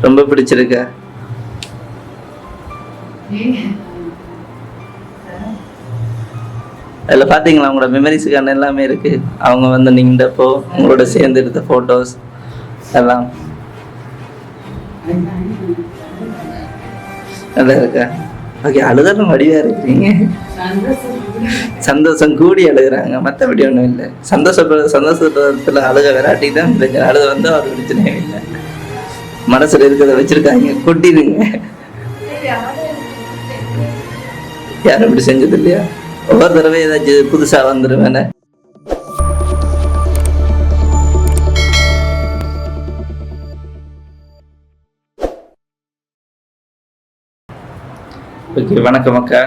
ரொம்ப பிடிச்சிருக்கா? அதில் பார்த்தீங்களா உங்களோட மெமரிஸுக்கான எல்லாமே இருக்குது. அவங்க வந்து நின்றப்போ உங்களோட சேர்ந்து எடுத்த ஃபோட்டோஸ் எல்லாம் நல்லா இருக்கா? ஓகே, அழுதாலும் வடிவாக இருக்கிறீங்க. சந்தோஷம் கூடி அழுகுறாங்க, மற்றபடி ஒன்றும் இல்லை. சந்தோஷத்தில் அழுக வெராட்டி தான் பிரச்சனை. அழுக வந்து அவர் பிரச்சனையே இல்லை. மனசில் இருக்கிறத வச்சுருக்காங்க, கொட்டிடுங்க. யாரும் இப்படி செஞ்சது இல்லையா? ஒவ்வொரு தடவை ஏதாச்சும் புதுசாக வந்துடுவேன். ஓகே, வணக்கம் அக்கா.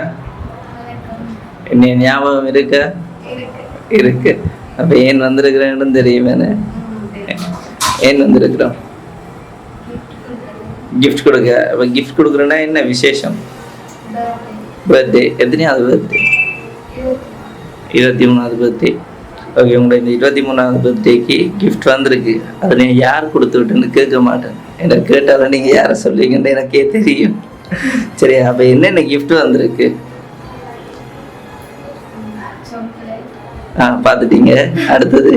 என்ன ஞாபகம் இருக்கா? இருக்கு. அப்போ ஏன் வந்திருக்கிறேன்னு தெரியுமே. ஏன் வந்திருக்கிறோம்? கிஃப்ட் கொடுக்க. அப்போ கிஃப்ட் கொடுக்குறேன்னா என்ன விசேஷம்? பர்த்டே. எத்தனையாவது பர்த்டே? 23வது பர்த்டே. ஓகே, உங்களை இந்த 23வது பர்த்டேக்கு கிஃப்ட் வந்திருக்கு. அதை நீங்கள் யார் கொடுத்து விட்டுன்னு கேட்க மாட்டேன். எனக்கு கேட்டாலும் நீங்கள் யாரை சொல்லுவீங்கன்னு எனக்கே தெரியும். சரி, அப்போ என்னென்ன கிஃப்ட் வந்திருக்கு? பார்த்துட்டீங்க. அடுத்தது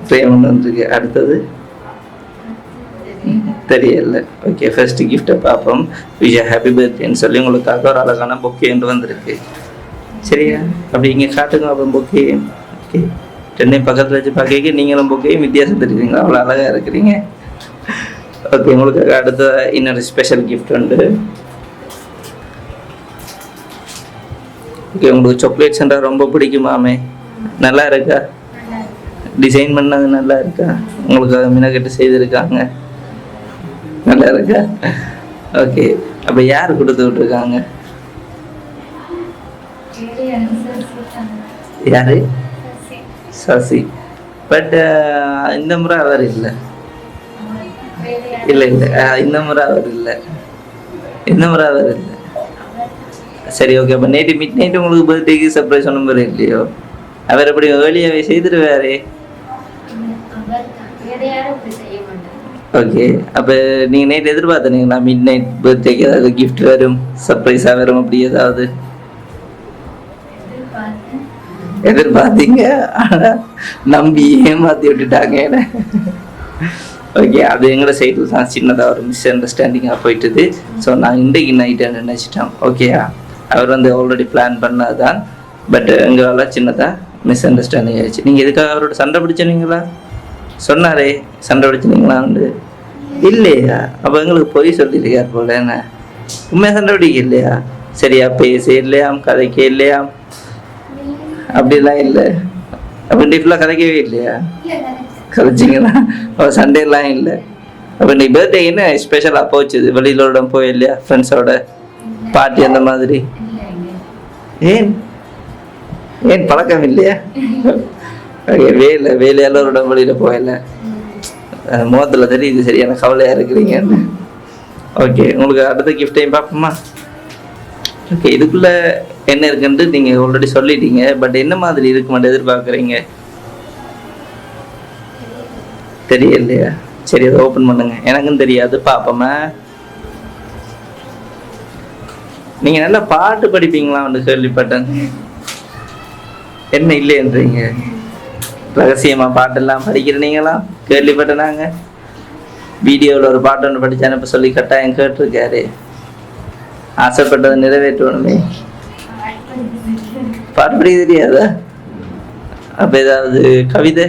ஃப்ரேம் ஒன்று வந்துருக்கு. அடுத்தது தெரியல. ஓகே, ஃபர்ஸ்ட் கிஃப்ட்டை பார்ப்போம். விஷ் ஹாப்பி பர்த்டேன்னு சொல்லி உங்களுக்காக ஒரு அழகான பொக்கேன்னு வந்திருக்கு. சரியா? அப்படி இங்கே காட்டுங்க. அப்புறம் பொக்கே. ஓகே, ரெண்டையும் பக்கத்தில் வச்சு பார்க்க நீங்களும் பொக்கையும் வித்தியாசம் தெரியுதுங்களா? அவ்வளோ அழகாக இருக்கிறீங்க. ஓகே, உங்களுக்காக அடுத்த இன்னொரு ஸ்பெஷல் கிஃப்ட் உண்டு. ஓகே, உங்களுக்கு சாக்லேட்ஸ்ன்றா ரொம்ப பிடிக்குமாமே? நல்லா இருக்கா? டிசைன் பண்ணது நல்லா இருக்கா? உங்களுக்காக மினக்கட்டு செய்திருக்காங்க. நல்லா இருக்கா? ஓகே, அப்போ யார் கொடுத்து விட்டுருக்காங்க? யாரு? சசி. பட் இந்த முறை அவர் இல்லை. இல்லை இல்லை, இந்த முறை அவர் இல்லை. சரி, ஓகே. அப்போ நேற்று மிட் நைட்டு உங்களுக்கு பர்த்டேக்கு சர்ப்ரைஸ் ஒன்றும் பெரிய இல்லையோ? அவர் எப்படி ஏர்லியாகவே செய்திருவாரு. ஓகே, அப்போ நீங்கள் நைட் எதிர்பார்த்தீங்களா மிட் நைட் பர்த்டேக்கு ஏதாவது கிஃப்ட் வரும், சர்ப்ரைஸாக வரும், அப்படி ஏதாவது எதிர்பார்த்தீங்க? ஆனால் நம்பி ஏமாற்றி விட்டுட்டாங்க என்ன? ஓகே, அது எங்களோட சைடு தான் சின்னதாக ஒரு மிஸ் அண்டர்ஸ்டாண்டிங்காக போயிட்டுது. ஸோ நான் இன்றைக்கு நைட்டை நினச்சிட்டோம். ஓகேயா? அவர் வந்து ஆல்ரெடி பிளான் பண்ணது தான். பட் எங்களால் சின்னதாக மிஸ் அண்டர்ஸ்டாண்டிங் ஆயிடுச்சு. நீங்கள் எதுக்காக அவரோட சண்டை பிடிச்சினீங்களா? சொன்னாரே சண்டை பிடிச்சினீங்களா? உண்டு இல்லையா? அப்போ எங்களுக்கு பொய் சொல்லியிருக்கார் போல. என்ன உண்மையாக சண்டை பிடிக்க இல்லையா? சரியா பேச இல்லையாம், கதைக்க இல்லையாம், அப்படிலாம் இல்லை. அப்போ ஃபுல்லாக கதைக்கவே இல்லையா? கதைச்சிங்களா? அவள் சண்டேலாம் இல்லை. அப்போ இன்னைக்கு பர்த்டே என்ன ஸ்பெஷலாக போச்சுது? வெளியிலோட போய் இல்லையா? ஃப்ரெண்ட்ஸோட பார்ட்டி அந்த மாதிரி? ஏன் பழக்கம் இல்லையா? வேலையாளரோட வெளியில் போயில முகத்தில் தெரியுது. சரியான கவலையாக இருக்கிறீங்கன்னு. ஓகே, உங்களுக்கு அடுத்த கிஃப்டையும் பார்ப்போமா? ஓகே, இதுக்குள்ளே என்ன இருக்குன்ட்டு நீங்கள் ஆல்ரெடி சொல்லிட்டீங்க. பட் என்ன மாதிரி இருக்குமென்று எதிர்பார்க்குறீங்க? தெரியலையா? சரி, அதை ஓப்பன் பண்ணுங்க. எனக்கும் தெரியாது, பார்ப்போமா? நீங்கள் நல்லா பாட்டு படிப்பீங்களான்னு கேள்விப்பட்டேன். என்ன இல்லைன்றீங்க? ரகசியமாக பாட்டெல்லாம் படிக்கிறீங்களா? கேள்விப்பட்டேன். நாங்கள் வீடியோவில் ஒரு பாட்டு ஒன்று படித்தேன், இப்போ சொல்லி கட்டாயம் கேட்டிருக்காரு. ஆசைப்பட்டதை நிறைவேற்றணுமே. பாட்டு படிக்க தெரியாதா? அப்போ ஏதாவது கவிதை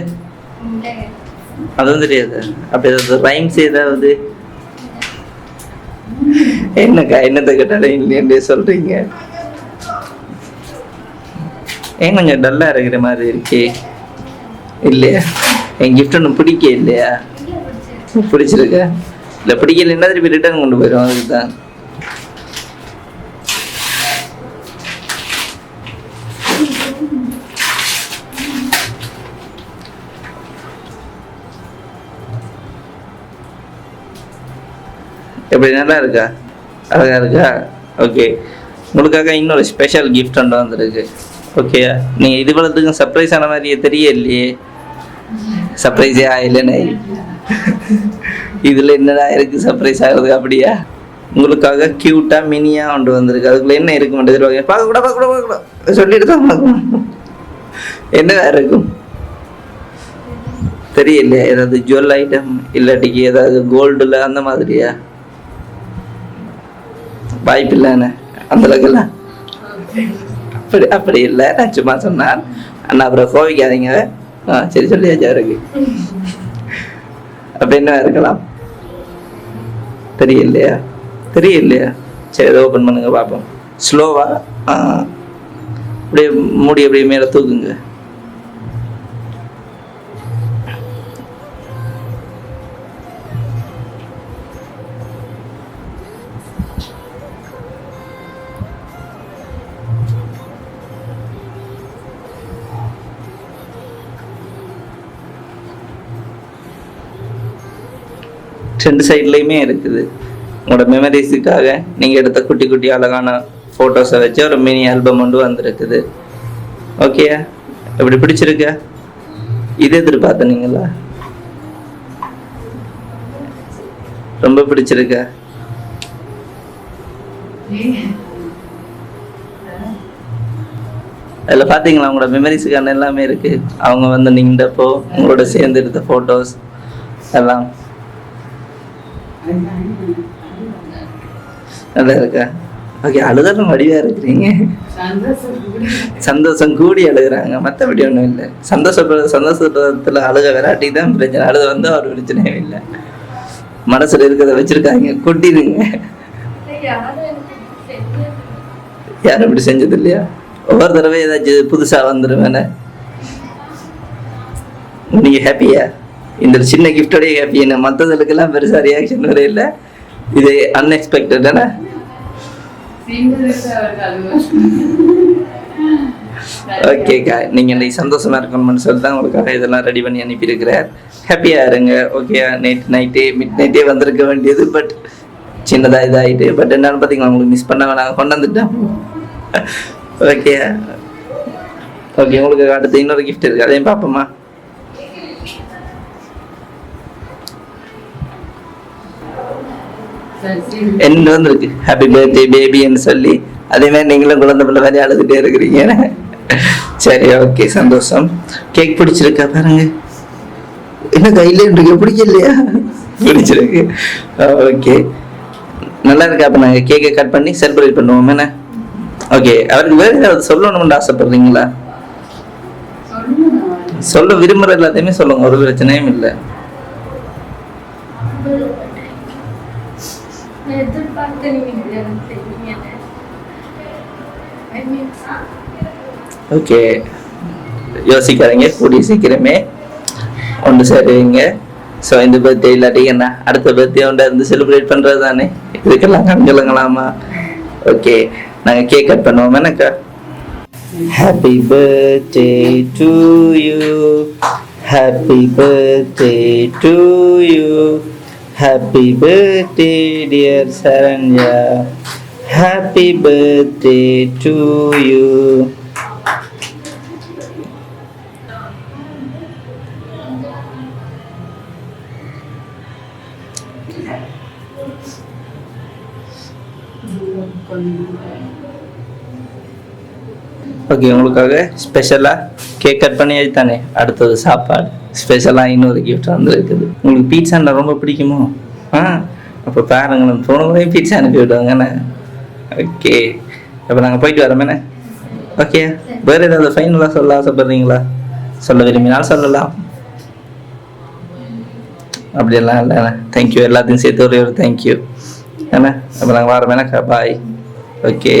அதுவும் தெரியாது? அப்போ ஏதாவது ரைம்ஸ் ஏதாவது? என்னக்கா என்னத்தை கேட்டாலும் இல்லையே சொல்கிறீங்க? ஏன் கொஞ்சம் டல்லாக இருக்கிற மாதிரி இருக்கே? இல்லையா? என் கிஃப்ட் ஒன்று பிடிக்க இல்லையா? பிடிச்சிருக்க? இல்லை பிடிக்கலைன்னா திருப்பி ரிட்டர்ன் கொண்டு போயிடும். அதுக்கு தான். எப்படி நல்லா இருக்கா? அழகாக இருக்கா? ஓகே, உங்களுக்காக இன்னொரு ஸ்பெஷல் கிஃப்ட் ஒன்று வந்துருக்கு. ஓகேயா? நீங்கள் இது வளர்த்துக்கும் சர்ப்ரைஸ் ஆன மாதிரியே தெரியலையே. சர்ப்ரைஸே ஆகலைன்னு இதில் என்னடா இருக்குது சர்ப்ரைஸ் ஆகுறது அப்படியா? உங்களுக்காக க்யூட்டாக மினியாக கொண்டு வந்திருக்கு. அதுக்குள்ளே என்ன இருக்க மாட்டேது? பார்க்கக்கூடாது சொல்லிட்டு தான் பார்க்கணும். என்ன வேறு இருக்கும் தெரியலையா? ஏதாவது ஜுவல் ஐட்டம் இல்லாட்டிக்கு ஏதாவது கோல்டில் அந்த மாதிரியா? வாய்ப்பு இல்லைண்ணே அந்த அளவுக்குலாம். அப்படி இல்லை, நான் சும்மா சொன்னான் அண்ணா, அப்புறம் கோவிக்காதீங்க. சரி சொல்லியாச்சா இருக்கு. அப்போ என்ன இருக்கலாம் தெரியலையா? சரி ஓப்பன் பண்ணுங்க பார்ப்போம். ஸ்லோவா அப்படியே மூடி அப்படியே மேலே தூக்குங்க. ரெண்டு சைட்லேயுமே இருக்குது. உங்களோட மெமரிஸுக்காக நீங்கள் எடுத்த குட்டி குட்டி அழகான ஃபோட்டோஸை வச்சு ஒரு மினி ஆல்பம் ஒன்று வந்திருக்குது. ஓகேயா? எப்படி பிடிச்சிருக்க? இது எதிர்பார்த்தனீங்களா? ரொம்ப பிடிச்சிருக்க? அதில் பார்த்தீங்களா உங்களோட மெமரிஸுக்கான எல்லாமே இருக்குது. அவங்க வந்து நின்றப்போ உங்களோட சேர்ந்து எடுத்த ஃபோட்டோஸ் எல்லாம் நல்லா இருக்கா? ஓகே, அழுதாலும் வடிவா இருக்கிறீங்க. சந்தோஷம் கூடி அழுகுறாங்க, மற்றபடி ஒன்றும் இல்லை. சந்தோஷத்துல அழுக விராட்டி தான் பிரச்சனை. அழுத வந்து அவர் பிரச்சனையும் இல்லை. மனசுல இருக்கிறத வச்சிருக்காங்க, கொட்டிடுங்க. யாரும் இப்படி செஞ்சது இல்லையா? ஒவ்வொரு தடவை ஏதாச்சும் புதுசா வந்துடும். நீங்க ஹாப்பியா? இந்த சின்ன கிஃப்டோடய ஹாப்பி. என்ன மற்றதுக்கெல்லாம் பெருசா ரியாக்ஷன் வர இல்லை. இது அன்எக்ஸ்பெக்டட் தானே? ஓகேக்கா, நீங்க இன்னைக்கு சந்தோஷமா இருக்கணும்னு சொல்லி தான் உங்களுக்காக இதெல்லாம் ரெடி பண்ணி அனுப்பியிருக்கிறார். ஹாப்பியா இருங்க. ஓகே, நைட்டே மிட் நைட்டே வந்திருக்க வேண்டியது, பட் சின்னதா இதாகிட்டு. பட் என்னன்னு பார்த்தீங்களா, உங்களுக்கு மிஸ் பண்ண வேணாம், கொண்டு வந்துட்டோம். ஓகே ஓகே, உங்களுக்கு அடுத்து இன்னொரு கிஃப்ட் இருக்கு, அதையும் பார்ப்போமா? என்ன வந்திருக்கு? ஹாப்பி பர்த்டே பேபின்னு சொல்லி. அதே மாதிரி நீங்களும் குழந்தை பிள்ளை மாதிரி அழுதுட்டே இருக்கிறீங்க. சரி ஓகே, சந்தோஷம். கேக் பிடிச்சிருக்கா பாருங்க. என்ன கையில இருக்கு? பிடிக்கலையா? பிடிச்சிருக்கு. ஓகே, நல்லா இருக்கா? அப்ப நாங்க கேக்கை கட் பண்ணி செலிப்ரேட் பண்ணுவோம். என்ன ஓகே, அவருக்கு வேற ஏதாவது சொல்லணும்னு ஆசைப்படுறீங்களா? சொல்ல விரும்புற எல்லாத்தையுமே சொல்லுங்க, ஒரு பிரச்சனையும் இல்லை. ஓகே, யோசிக்காதீங்க, கூடிய சீக்கிரமே ஒன்று சேருவீங்க. ஸோ இந்த பர்த்டே இல்லாட்டி என்ன, அடுத்த பர்த்டே ஒன்று இருந்து செலிப்ரேட் பண்ணுறது தானே. இதுக்கெல்லாம் கண்கலங்களாமா? ஓகே, நாங்கள் கேக் கட் பண்ணுவோம். எனக்கா happy birthday to you, happy birthday to you, happy birthday dear Saranya, happy birthday to you. Okay, உங்களுக்காக ஸ்பெஷலாக கேக் கட் பண்ணி தானே. அடுத்தது சாப்பாடு. ஸ்பெஷலாக இன்னொரு கிஃப்ட் வந்துருக்குது. உங்களுக்கு பீட்சான்னா ரொம்ப பிடிக்குமோ? அப்போ பாருங்களேன், போன முறையும் பீட்சா அனுப்பி விடுவாங்கண்ணே. ஓகே, அப்போ நாங்கள் போயிட்டு வரோமேண்ணே. ஓகே, வேறு ஏதாவது ஃபைனலாக சொல்ல ஆசைப்படுறீங்களா? சொல்ல விரும்பினாலும் சொல்லலாம். அப்படியெல்லாம் இல்லைண்ணே. தேங்க்யூ, எல்லாத்தையும் சேர்த்து ஒரே ஒரு தேங்க்யூ. ஏண்ணே, அப்போ நாங்கள் வரோமேண்ணா. பாய். ஓகே.